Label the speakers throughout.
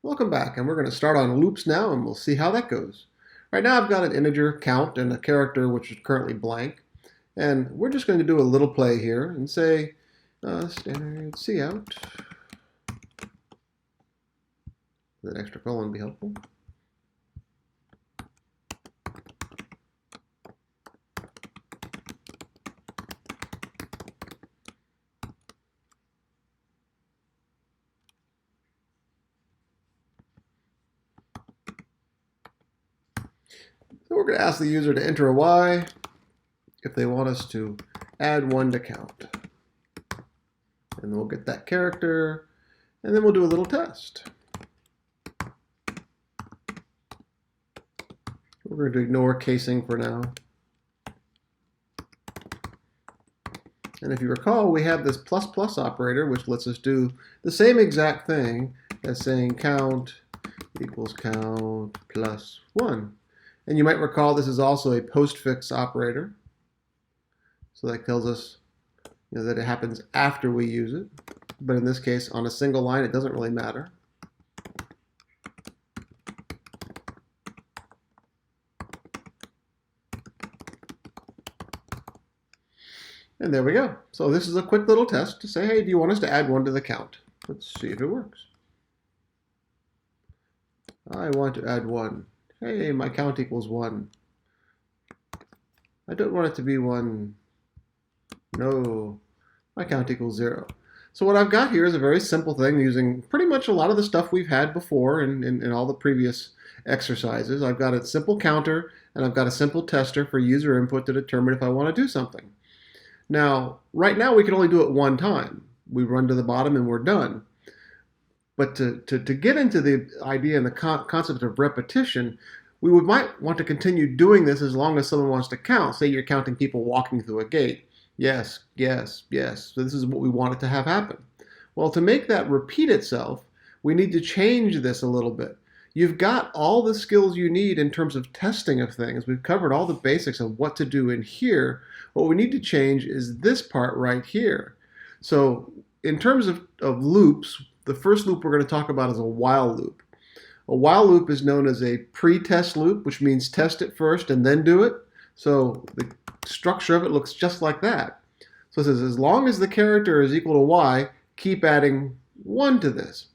Speaker 1: Welcome back, and we're going to start on loops now, and we'll see how that goes. Right now I've got an integer count and a character which is currently blank, and we're just going to do a little play here and say standard cout, with an extra colon would be helpful. So we're going to ask the user to enter a y if they want us to add 1 to count. And we'll get that character, and then we'll do a little test. We're going to ignore casing for now. And if you recall, we have this plus plus operator, which lets us do the same exact thing as saying count equals count plus 1. And you might recall this is also a postfix operator. So that tells us that it happens after we use it. But in this case, on a single line, it doesn't really matter. And there we go. So this is a quick little test to say, hey, do you want us to add 1 to the count? Let's see if it works. I want to add 1. Hey, my count equals 1. I don't want it to be 1. No, my count equals 0. So what I've got here is a very simple thing using pretty much a lot of the stuff we've had before in all the previous exercises. I've got a simple counter and I've got a simple tester for user input to determine if I want to do something. Now, right now we can only do it one time. We run to the bottom and we're done. But to get into the idea and the concept of repetition, we might want to continue doing this as long as someone wants to count. Say you're counting people walking through a gate. Yes, yes, yes. So this is what we want it to have happen. Well, to make that repeat itself, we need to change this a little bit. You've got all the skills you need in terms of testing of things. We've covered all the basics of what to do in here. What we need to change is this part right here. So in terms of loops, the first loop we're going to talk about is a while loop. A while loop is known as a pretest loop, which means test it first and then do it. So the structure of it looks just like that. So it says as long as the character is equal to y, keep adding 1 to this.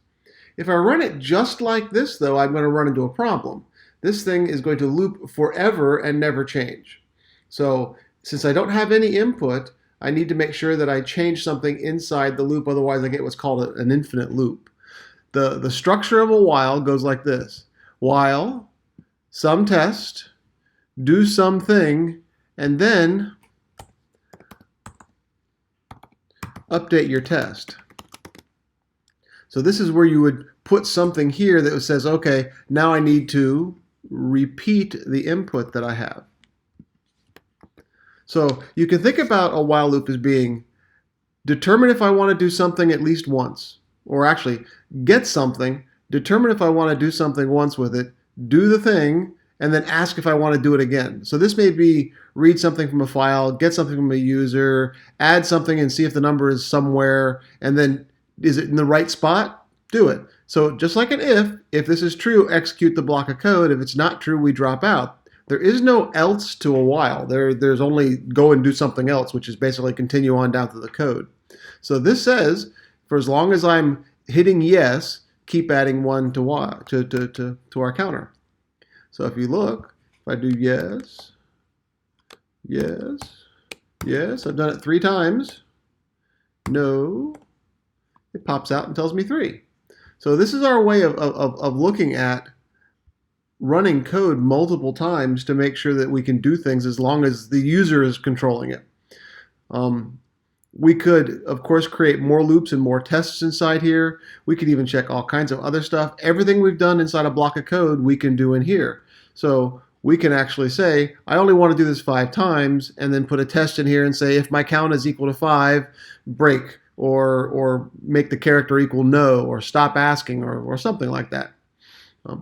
Speaker 1: If I run it just like this, though, I'm going to run into a problem. This thing is going to loop forever and never change. So since I don't have any input, I need to make sure that I change something inside the loop, otherwise I get what's called an infinite loop. The structure of a while goes like this. While, some test, do something, and then update your test. So this is where you would put something here that says, okay, now I need to repeat the input that I have. So you can think about a while loop as being determine if I want to do something at least once, or actually get something, determine if I want to do something once with it, do the thing, and then ask if I want to do it again. So this may be read something from a file, get something from a user, add something and see if the number is somewhere, and then is it in the right spot? Do it. So just like an if this is true, execute the block of code. If it's not true, we drop out. There is no else to a while. There's only go and do something else, which is basically continue on down through the code. So this says, for as long as I'm hitting yes, keep adding 1 to y to our counter. So if you look, if I do yes, yes, yes, I've done it 3 times. No, it pops out and tells me 3. So this is our way of looking at running code multiple times to make sure that we can do things as long as the user is controlling it. We could, of course, create more loops and more tests inside here. We could even check all kinds of other stuff. Everything we've done inside a block of code, we can do in here. So we can actually say, I only want to do this 5 times, and then put a test in here and say, if my count is equal to 5, break, or make the character equal no, or stop asking, or something like that.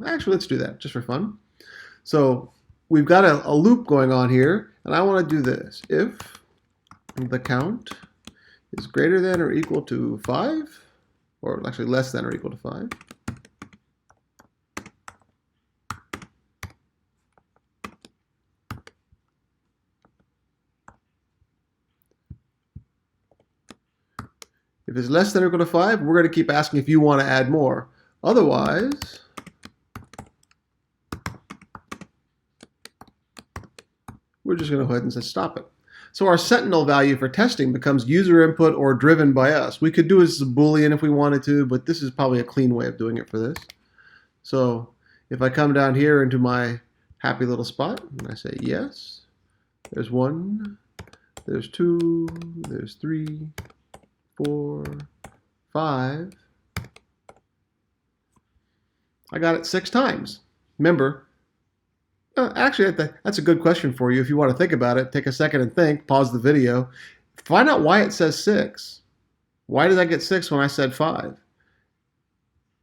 Speaker 1: Actually, let's do that just for fun. So we've got a loop going on here, and I want to do this. If the count is greater than or equal to 5, or actually less than or equal to 5, If it's less than or equal to 5, we're going to keep asking if you want to add more. Otherwise, we're just going to go ahead and say stop it. So our sentinel value for testing becomes user input or driven by us. We could do this as a Boolean if we wanted to, but this is probably a clean way of doing it for this. So if I come down here into my happy little spot and I say yes, there's 1, there's 2, there's 3, 4, 5. I got it 6 times. Remember, actually, that's a good question for you. If you want to think about it, take a second and think, pause the video. Find out why it says 6. Why did I get 6 when I said 5?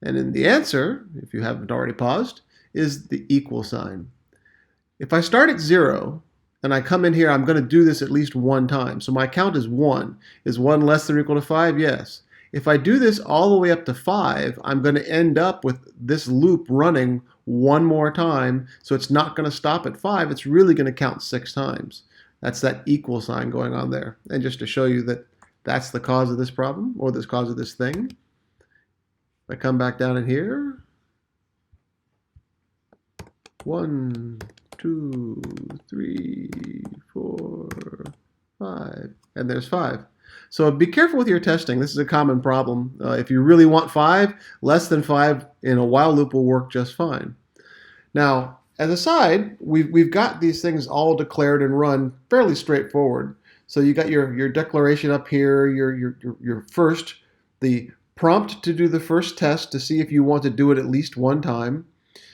Speaker 1: And then the answer, if you haven't already paused, is the equal sign. If I start at 0 and I come in here, I'm going to do this at least 1 time. So my count is 1. Is 1 less than or equal to 5? Yes. If I do this all the way up to 5, I'm going to end up with this loop running 1 more time. So it's not going to stop at 5. It's really going to count 6 times. That's that equal sign going on there. And just to show you that that's the cause of this problem, or the cause of this thing, if I come back down in here, 1, 2, 3, 4, 5, and there's 5. So be careful with your testing. This is a common problem. If you really want 5, less than 5 in a while loop will work just fine. Now, as a side, we've got these things all declared and run fairly straightforward. So you got your declaration up here, your first, the prompt to do the first test to see if you want to do it at least 1 time,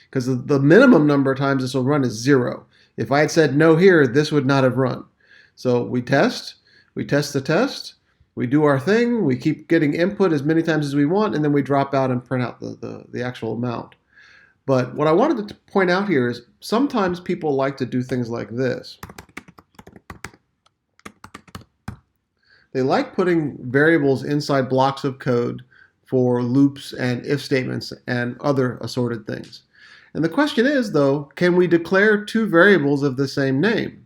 Speaker 1: because the minimum number of times this will run is 0. If I had said no here, this would not have run. So we test the test, we do our thing, we keep getting input as many times as we want, and then we drop out and print out the actual amount. But what I wanted to point out here is sometimes people like to do things like this. They like putting variables inside blocks of code for loops and if statements and other assorted things. And the question is, though, can we declare 2 variables of the same name?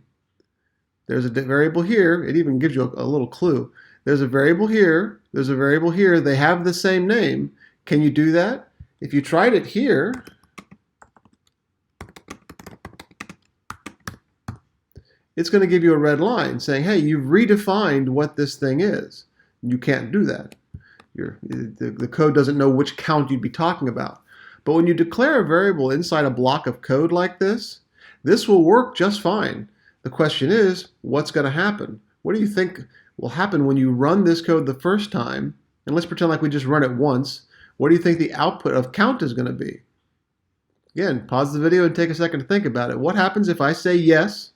Speaker 1: There's a variable here. It even gives you a little clue. There's a variable here. There's a variable here. They have the same name. Can you do that? If you tried it here, it's going to give you a red line saying, hey, you've redefined what this thing is. You can't do that. The code doesn't know which count you'd be talking about. But when you declare a variable inside a block of code like this will work just fine. The question is, what's going to happen? What do you think will happen when you run this code the first time? And let's pretend like we just run it once. What do you think the output of count is going to be? Again, pause the video and take a second to think about it. What happens if I say yes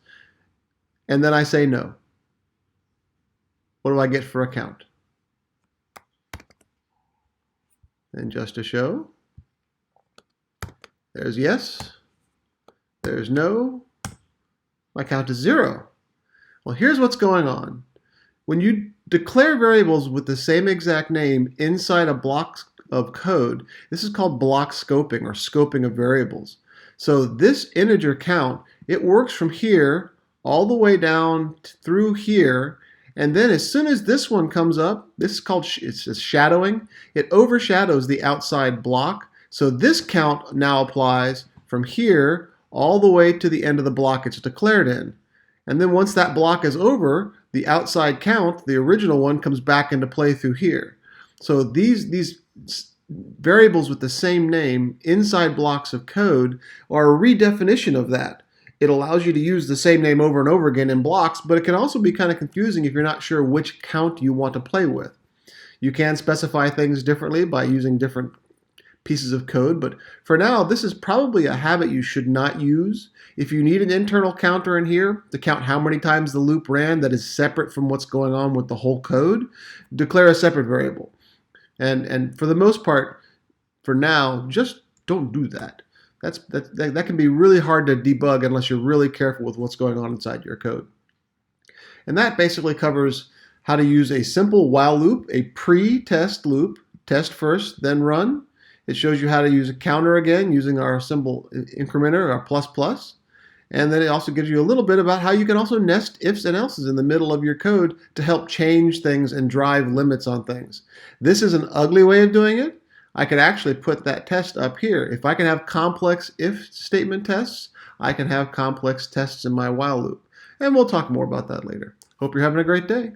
Speaker 1: and then I say no? What do I get for a count? And just to show, there's yes, there's no, my count is 0. Well, here's what's going on. When you declare variables with the same exact name inside a block of code, this is called block scoping or scoping of variables. So this integer count, it works from here all the way down through here. And then as soon as this one comes up, this is called it's shadowing. It overshadows the outside block. So this count now applies from here all the way to the end of the block it's declared in. And then once that block is over, the outside count, the original one, comes back into play through here. So these variables with the same name inside blocks of code are a redefinition of that. It allows you to use the same name over and over again in blocks, but it can also be kind of confusing if you're not sure which count you want to play with. You can specify things differently by using different pieces of code, but for now, this is probably a habit you should not use. If you need an internal counter in here to count how many times the loop ran that is separate from what's going on with the whole code, declare a separate variable. And for the most part, for now, just don't do that. That can be really hard to debug unless you're really careful with what's going on inside your code. And that basically covers how to use a simple while loop, a pre-test loop, test first, then run. It shows you how to use a counter again using our symbol incrementer, our plus plus. And then it also gives you a little bit about how you can also nest ifs and elses in the middle of your code to help change things and drive limits on things. This is an ugly way of doing it. I could actually put that test up here. If I can have complex if statement tests, I can have complex tests in my while loop. And we'll talk more about that later. Hope you're having a great day.